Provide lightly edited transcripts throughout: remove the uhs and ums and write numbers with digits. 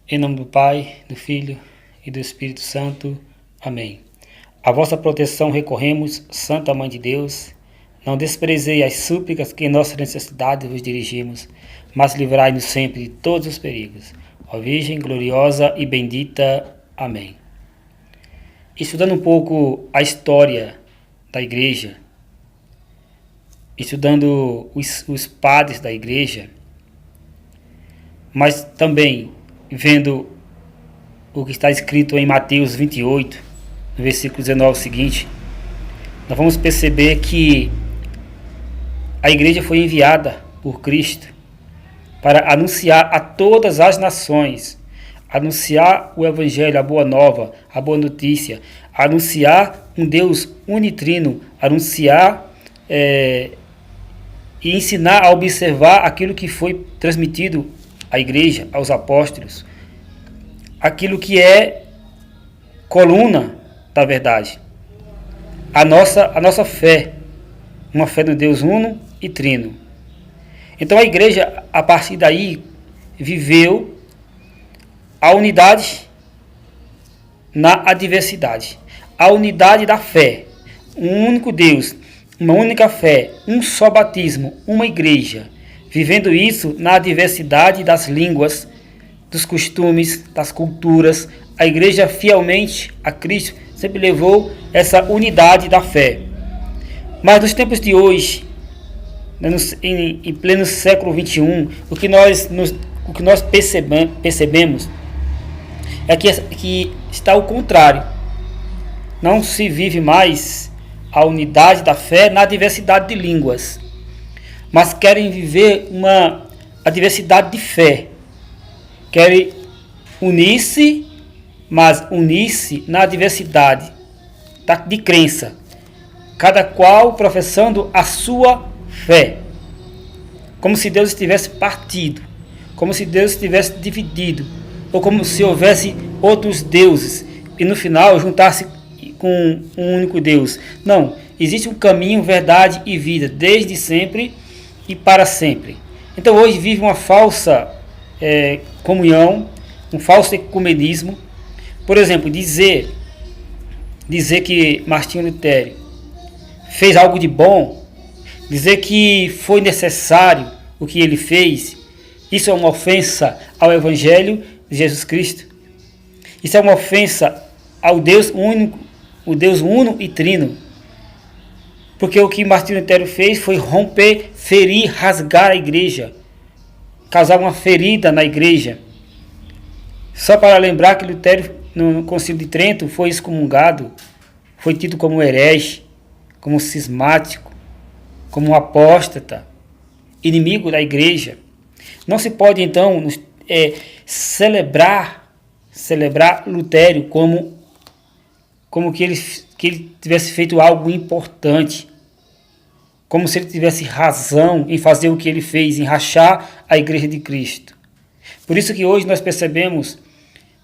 Em nome do Pai, do Filho e do Espírito Santo. Amém. A vossa proteção recorremos, Santa Mãe de Deus. Não desprezei as súplicas que em nossa necessidade vos dirigimos, mas livrai-nos sempre de todos os perigos. Ó Virgem gloriosa e bendita. Amém. Estudando um pouco a história da Igreja, estudando os padres da Igreja, mas também vendo o que está escrito em Mateus 28, no versículo 19 seguinte, nós vamos perceber que a Igreja foi enviada por Cristo para anunciar a todas as nações, anunciar o Evangelho, a boa nova, a boa notícia, anunciar um Deus unitrino, anunciar e ensinar a observar aquilo que foi transmitido à Igreja, aos apóstolos, aquilo que é coluna da verdade, a nossa fé, uma fé no Deus uno e trino. Então a Igreja, a partir daí, viveu a unidade na adversidade, a unidade da fé, um único Deus, uma única fé, um só batismo, uma igreja, vivendo isso na diversidade das línguas, dos costumes, das culturas. A Igreja fielmente a Cristo sempre levou essa unidade da fé. Mas nos tempos de hoje, em pleno século XXI, o que nós percebemos é que está ao contrário. Não se vive mais a unidade da fé na diversidade de línguas, mas querem viver a diversidade de fé. Querem unir-se, mas unir-se na diversidade de crença, cada qual professando a sua fé, como se Deus estivesse partido, como se Deus estivesse dividido, ou como se houvesse outros deuses e no final juntar-se com um único Deus. Não, existe um caminho, verdade e vida, desde sempre e para sempre. Então hoje vive uma falsa comunhão, um falso ecumenismo. Por exemplo, dizer que Martinho Lutero fez algo de bom, dizer que foi necessário o que ele fez, isso é uma ofensa ao Evangelho de Jesus Cristo. Isso é uma ofensa ao Deus único, o Deus uno e trino. Porque o que Martinho Lutero fez foi romper, ferir, rasgar a igreja, causar uma ferida na igreja. Só para lembrar que Lutero, no Concílio de Trento, foi excomungado, foi tido como herege, como cismático, como apóstata, inimigo da igreja. Não se pode, então, celebrar Lutero como que ele tivesse feito algo importante, como se ele tivesse razão em fazer o que ele fez, em rachar a igreja de Cristo. Por isso que hoje nós percebemos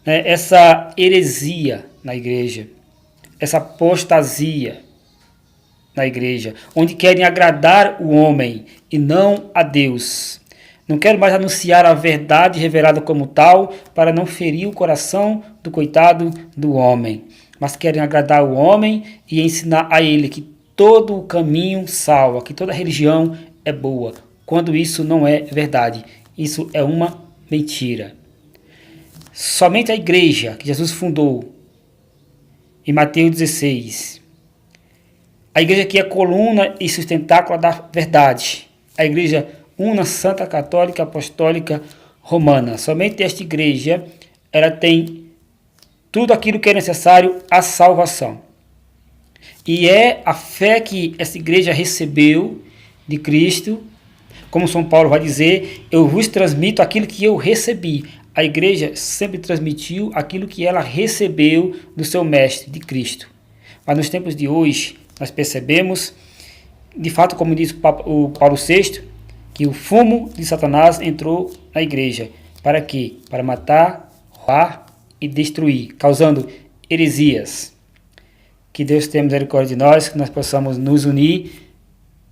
essa heresia na igreja, essa apostasia na igreja, onde querem agradar o homem e não a Deus. Não quero mais anunciar a verdade revelada como tal para não ferir o coração do coitado do homem, mas querem agradar o homem e ensinar a ele que todo o caminho salva, que toda religião é boa, quando isso não é verdade. Isso é uma mentira. Somente a igreja que Jesus fundou em Mateus 16, a igreja que é coluna e sustentáculo da verdade, a igreja una, santa, católica, apostólica, romana. Somente esta igreja, ela tem tudo aquilo que é necessário à salvação. E é a fé que essa igreja recebeu de Cristo, como São Paulo vai dizer, eu vos transmito aquilo que eu recebi. A igreja sempre transmitiu aquilo que ela recebeu do seu mestre, de Cristo. Mas nos tempos de hoje, nós percebemos, de fato, como diz o Paulo VI, que o fumo de Satanás entrou na igreja. Para quê? Para matar, roubar e destruir, causando heresias. Que Deus tenha misericórdia de nós, que nós possamos nos unir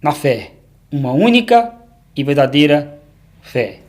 na fé. Uma única e verdadeira fé.